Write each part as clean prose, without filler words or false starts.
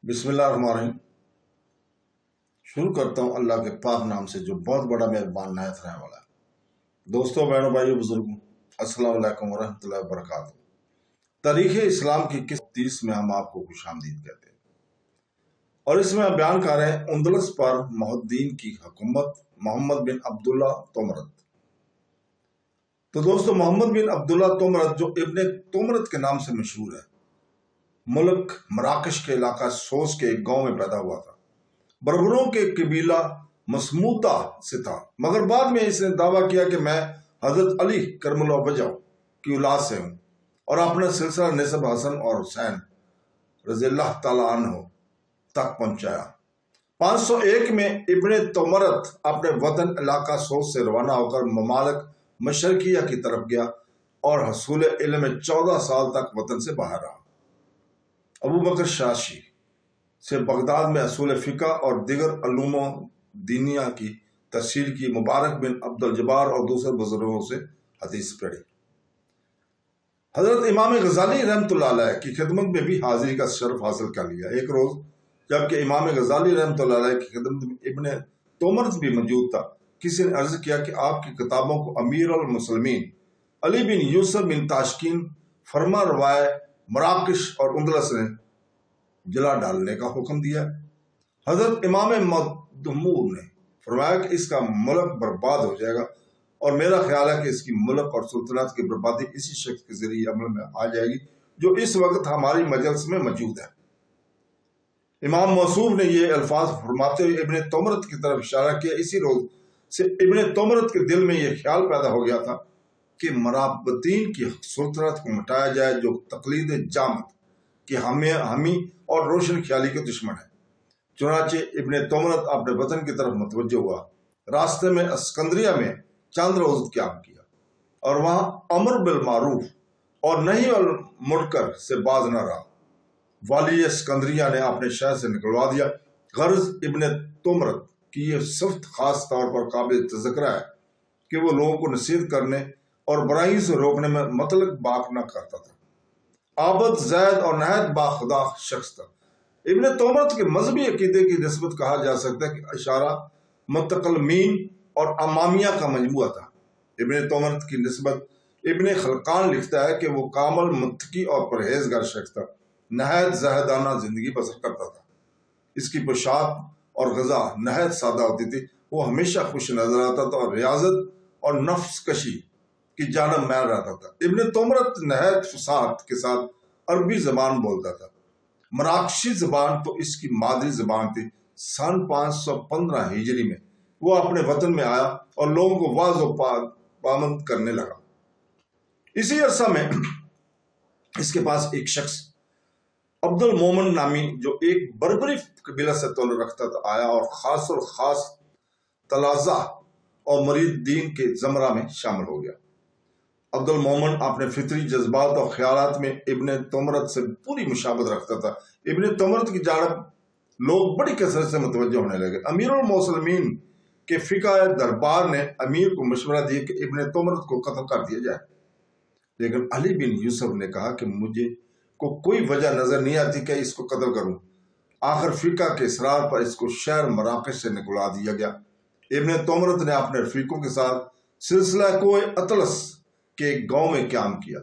بسم اللہ الرحمن الرحیم۔ شروع کرتا ہوں اللہ کے پاک نام سے جو بہت بڑا مہربان نہایت رحم والا ہے۔ دوستوں، بہنوں، بھائیوں، بزرگوں، السلام علیکم ورحمۃ اللہ وبرکاتہ۔ تاریخ اسلام کی کس 30 میں ہم آپ کو خوش آمدید کہتے ہیں، اور اس میں ہم بیان کر رہے ہیں اندلس پر محدثین کی حکومت، محمد بن عبداللہ تومرت۔ تو دوستو، محمد بن عبداللہ تومرت جو ابن تومرت کے نام سے مشہور ہے، ملک مراکش کے علاقہ سوس کے ایک گاؤں میں پیدا ہوا تھا۔ بربروں کے قبیلہ مسموطہ سے تھا، مگر بعد میں اس نے دعویٰ کیا کہ میں حضرت علی کرم اللہ وجہ کی اولاد سے ہوں، اور اپنا سلسلہ نسب حسن اور حسین رضی اللہ تعالیٰ عنہ تک پہنچایا۔ 501 میں ابن تومرت اپنے وطن علاقہ سوس سے روانہ ہو کر ممالک مشرقیہ کی طرف گیا اور حصول علم میں 14 سال تک وطن سے باہر رہا۔ ابو بکر شاشی سے بغداد میں اصول فقہ اور دیگر علوم دینیہ کی تفسیر کی، مبارک بن عبد الجبار اور دوسرے بزرگوں سے حدیث پڑھی۔ حضرت امام غزالی رحمۃ اللہ علیہ کی خدمت میں بھی حاضری کا شرف حاصل کر لیا۔ ایک روز جبکہ امام غزالی رحمۃ اللہ علیہ کی خدمت میں ابن تومرت بھی موجود تھا، کسی نے عرض کیا کہ آپ کی کتابوں کو امیر المسلمین علی بن یوسف بن تاشکین فرما روائے مراکش اور اندلس نے جلا ڈالنے کا حکم دیا ہے۔ حضرت امام مدمور نے فرمایا کہ اس کا ملک برباد ہو جائے گا، اور میرا خیال ہے کہ اس کی ملک اور سلطنت کی بربادی اسی شخص کے ذریعے عمل میں آ جائے گی جو اس وقت ہماری مجلس میں موجود ہے۔ امام موصوف نے یہ الفاظ فرماتے ہوئے ابن تومرت کی طرف اشارہ کیا۔ اسی روز سے ابن تومرت کے دل میں یہ خیال پیدا ہو گیا تھا کہ مرابطین کی سلطنت کو مٹایا جائے، جو تقلید جامد کی حامی اور روشن خیالی کے دشمن ہے۔ چنانچہ ابن تومرت اپنے وطن کی طرف متوجہ ہوا۔ راستے میں اسکندریہ میں چند روز قیام کیا اور وہاں امر بالمعروف اور نہی المنکر سے باز نہ رہا۔ والی اسکندریہ نے اپنے شہر سے نکلوا دیا۔ غرض ابن تومرت کی یہ صفت خاص طور پر قابل تذکرہ ہے کہ وہ لوگوں کو نصیحت کرنے اور برائی سے روکنے میں مطلق باک نہ کرتا تھا۔ عابد، زید اور نہایت باخدا شخص تھا۔ ابن تومرت کے مذہبی عقیدے کی نسبت کہا جا سکتا ہے کہ اشارہ متکلمین اور امامیہ کا مجموعہ تھا۔ ابن تومرت کی نسبت ابن خلقان لکھتا ہے کہ وہ کامل متقی اور پرہیزگار شخص تھا، نہایت زاہدانہ زندگی بسر کرتا تھا۔ اس کی پوشاک اور غذا نہایت سادہ ہوتی تھی۔ وہ ہمیشہ خوش نظر آتا تھا اور ریاضت اور نفس کشی کی جانب میل رہتا تھا۔ ابن تومرت نہایت فصاحت کے ساتھ عربی زبان بولتا تھا۔ مراکشی زبان تو اس کی مادری زبان تھی۔ سن 515 ہجری میں وہ اپنے وطن میں آیا اور لوگوں کو واعظ و پابند کرنے لگا۔ اسی عرصہ میں اس کے پاس ایک شخص عبد المومن نامی، جو ایک بربری قبیلہ سے تعلق رکھتا تھا، آیا اور خاص تلازہ اور مرید دین کے زمرہ میں شامل ہو گیا۔ عبد المومن اپنے فطری جذبات اور خیالات میں ابن تومرت سے پوری مشابہت رکھتا تھا۔ ابن تومرت کی جانب لوگ بڑی کثرت سے متوجہ ہونے لگے۔ امیر المسلمین کے فقہ دربار نے امیر کو مشورہ دیا کہ ابن تومرت کو قتل کر دیا جائے، لیکن علی بن یوسف نے کہا کہ مجھے کو کوئی وجہ نظر نہیں آتی کہ اس کو قتل کروں۔ آخر فقہ کے اصرار پر اس کو شہر مراکش سے نکلوا دیا گیا۔ ابن تومرت نے اپنے رفیقوں کے ساتھ سلسلہ کوہ اطلس کے ایک گاؤں میں قیام کیا،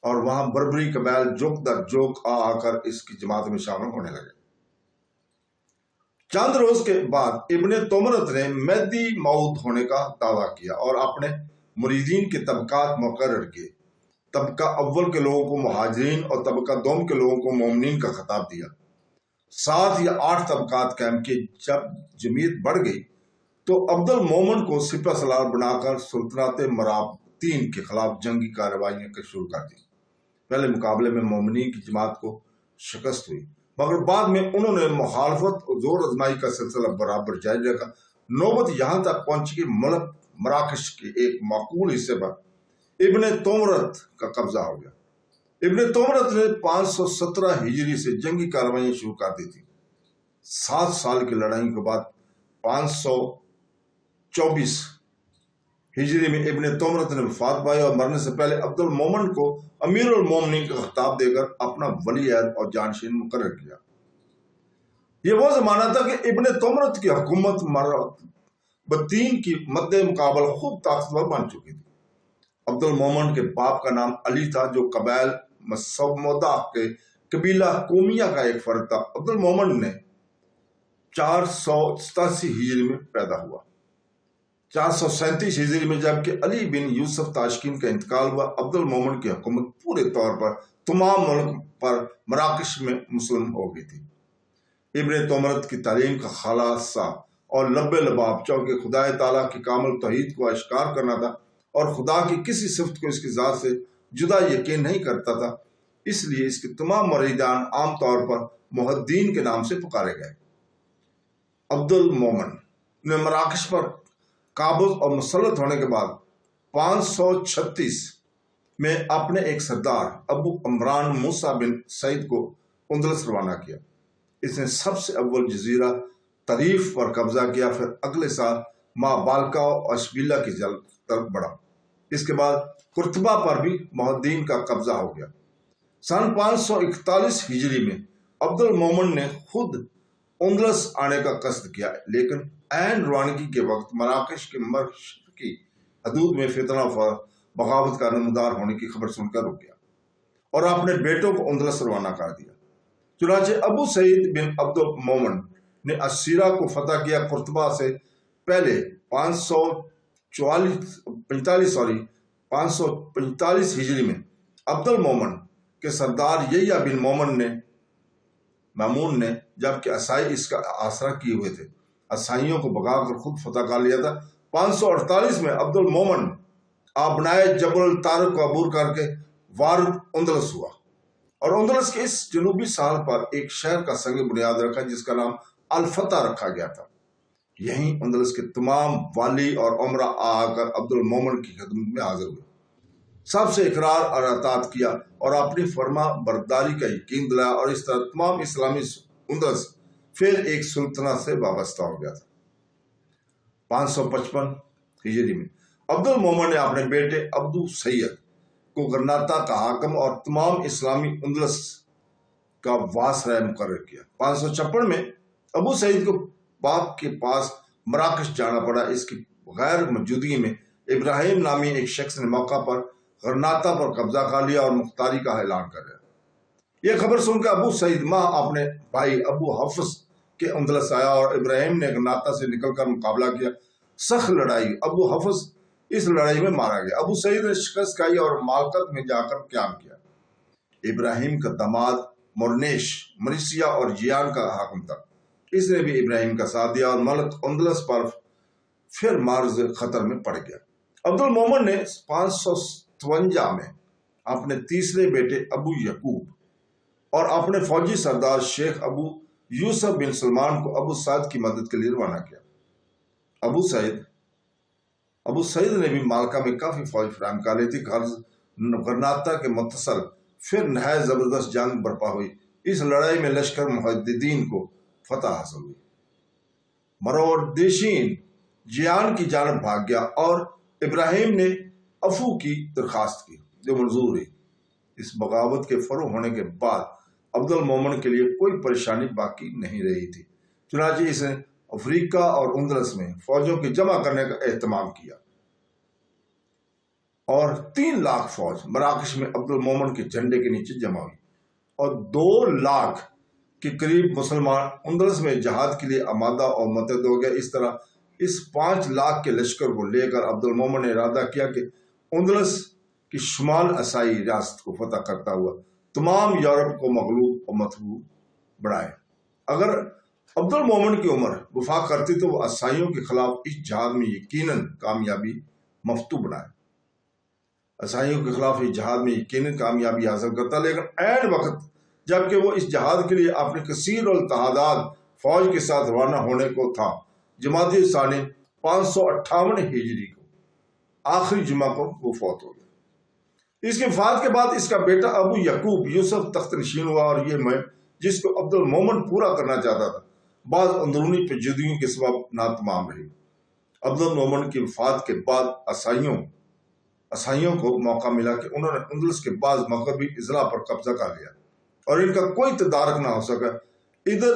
اور وہاں بربری قبائل جوک در جوک آ کر اس کی جماعت میں شامل ہونے لگے۔ چند روز کے بعد ابن تومرت نے مہدی موعود ہونے کا دعویٰ کیا اور اپنے مریدین کے طبقات مقرر کیے۔ طبقہ اول کے لوگوں کو مہاجرین اور طبقہ دوم کے لوگوں کو مومنین کا خطاب دیا۔ 7 یا 8 طبقات قائم کیے۔ جب جمعیت بڑھ گئی تو عبد المومن کو سپہ سالار بنا کر سلطنت مرابطین کے خلاف جنگی کارروائیاں شروع کر دی۔ پہلے مقابلے میں مومنین کی جماعت کو شکست ہوئی، مگر بعد میں انہوں نے مخالفت اور زور آزمائی کا سلسلہ برابر جاری رکھا۔ نوبت یہاں تک پہنچی کہ ملک مراکش کے ایک معقول حصے پر ابن تومرت کا قبضہ ہو گیا۔ ابن تومرت نے 517 ہجری سے جنگی کارروائیاں شروع کر دی تھی۔ 7 سال کی لڑائیوں کے بعد 524 ہجری میں ابن تومرت نے وفات پائی اور مرنے سے پہلے عبد المومن کو امیر المومنین کا خطاب دے کر اپنا ولی عہد اور جانشین مقرر کیا۔ یہ وہ زمانہ تھا کہ ابن تمرت کی حکومت بطین کی مد مقابل خوب طاقتور بن چکی تھی۔ عبد المومن کے باپ کا نام علی تھا، جو قبائل مسودہ کے قبیلہ قومیہ کا ایک فرد تھا۔ عبد المومن نے 487 ہجری میں پیدا ہوا، 437 ہجری میں جبکہ علی بن یوسف تاشکین کا انتقال ہوا۔ عبد المومن کی حکومت پورے طور پر تمام ملک پر مراکش میں مسلم ہو گئی تھی۔ ابن تمرت کی تعلیم کا خلاصہ اور لب لباب چونکہ خدا تعالیٰ کی کامل توحید کو اشکار کرنا تھا اور خدا کی کسی صفت کو اس کی ذات سے جدا یقین نہیں کرتا تھا، اس لیے اس کے تمام مریدان عام طور پر محدین کے نام سے پکارے گئے۔ عبد المومن نے مراکش پر قابض اور مسلط ہونے کے بعد 536 میں اپنے ایک سردار ابو عمران موسیٰ بن سعید کو اندلس روانہ کیا۔ اس نے سب سے اول جزیرہ طریف پر قبضہ کیا، پھر اگلے سال ماں بالکا اور اشبیلا کی طرف بڑھا۔ اس کے بعد قرطبہ پر بھی محدین کا قبضہ ہو گیا۔ سن 541 ہجری میں عبد المومن نے خود اندلس آنے کا قصد کیا، لیکن عین روانگی کے وقت مراکش کے مشرقی حدود میں فتنہ و بغاوت کا نمودار ہونے کی خبر سن کر رک گیا اور اپنے بیٹوں کو اندلس روانہ کر دیا۔ چنانچہ ابو سعید بن عبد المومن نے السیرہ کو فتح کیا۔ قرطبہ سے پہلے 545 ہجری میں عبد المومن کے سردار یحییٰ بن مامون نے جبکہ عیسائی اس کا آسرا کیے ہوئے تھے، عیسائیوں کو بھگا کر خود فتح کر لیا تھا۔ 548 میں عبد المومن آبنائے جبل الطارق کو عبور کر کے وارد اندلس ہوا اور اندلس کے اس جنوبی ساحل پر ایک شہر کا سنگ بنیاد رکھا جس کا نام الفتح رکھا گیا تھا۔ یہیں اندلس کے تمام والی اور عمرہ آ کر عبد المومن کی خدمت میں حاضر ہوئے، سب سے اقرار اور اطاعت کیا اور اپنی فرما برداری کا یقین دلایا، اور اس طرح تمام اسلامی اندلس پھر ایک سلطنت سے وابستہ ہو گیا تھا۔ 555 ہجری میں عبد المومن نے اپنے بیٹے عبدو سید کو غرناطہ کا حاکم اور تمام اسلامی اندلس کا واسطہ مقرر کیا۔ 556 میں ابو سعید کو باپ کے پاس مراکش جانا پڑا۔ اس کی غیر موجودگی میں ابراہیم نامی ایک شخص نے موقع پر غرناطہ پر قبضہ کر لیا اور مختاری کا اعلان کر دیا۔ یہ خبر سن کر ابو سعید ماں اپنے بھائی ابو حفص کے اندلس آیا اور ابراہیم نے غرناطہ سے نکل کر مقابلہ کیا۔ سخت لڑائی، ابو حفص اس لڑائی میں مارا گیا۔ ابو سعید نے شکست کھائی اور مالکت میں جا کر قیام کیا۔ ابراہیم کا داماد مرنیش مریسیا اور جیان کا حاکم تھا، اس نے بھی ابراہیم کا ساتھ دیا اور ملک اندلس پر پھر معرض خطر میں پڑ گیا۔ عبد المومن نے 557 میں اپنے تیسرے بیٹے ابو یعقوب اور اپنے فوجی سردار شیخ ابو یوسف بن سلمان کو ابو سعید کی مدد کے لیے روانہ کیا۔ ابو سعید نے بھی مالکا میں کافی فوج فراہم کر لی تھی۔ غرناطہ کے متصل پھر نہایت زبردست جنگ برپا ہوئی۔ اس لڑائی میں لشکر محددین کو فتح حاصل ہوئی۔ مروردشین جیان کی جانب بھاگ گیا اور ابراہیم نے عفو کی درخواست کی جو منظور ہوئی۔ اس بغاوت کے فروغ ہونے کے بعد عبد المومن کے لیے کوئی پریشانی باقی نہیں رہی تھی، چنانچہ اس نے افریقہ اور اندلس میں فوجوں کی جمع کرنے کا اہتمام کیا اور 3 لاکھ فوج مراکش میں عبد المومن کے جھنڈے کے نیچے جمع ہوئی اور 2 لاکھ کے قریب مسلمان اندلس میں جہاد کے لیے آمادہ اور متحد ہو گئے۔ اس طرح اس 5 لاکھ کے لشکر کو لے کر عبد المومن نے ارادہ کیا کہ اندلس کی شمال عیسائی ریاست کو فتح کرتا ہوا تمام یورپ کو مغلوب اور مطلوب بڑھائے۔ اگر عبد المومن کی عمر وفاق کرتی تو وہ عیسائیوں کے خلاف اس جہاد میں یقیناً کامیابی مفتوح بنائے، عیسائیوں کے خلاف اس جہاد میں یقیناً کامیابی حاصل کرتا، لیکن عین وقت جبکہ وہ اس جہاد کے لیے اپنے کثیر التعداد فوج کے ساتھ روانہ ہونے کو تھا، جمادی ثانی 558 ہجری کو آخری جمعہ کو وہ فوت ہو گیا۔ اس کے وفات کے بعد اس کا بیٹا ابو یعقوب یوسف تخت نشین ہوا، اور یہ مہم جس کو عبد المومن پورا کرنا چاہتا تھا بعض اندرونی پیچیدگیوں کے سبب ناتمام رہی۔ عبد المومن کی وفات کے بعد عیسائیوں کو موقع ملا کہ انہوں نے اندلس کے بعض مغربی اضلاع پر قبضہ کر لیا اور ان کا کوئی تدارک نہ ہو سکا۔ ادھر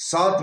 7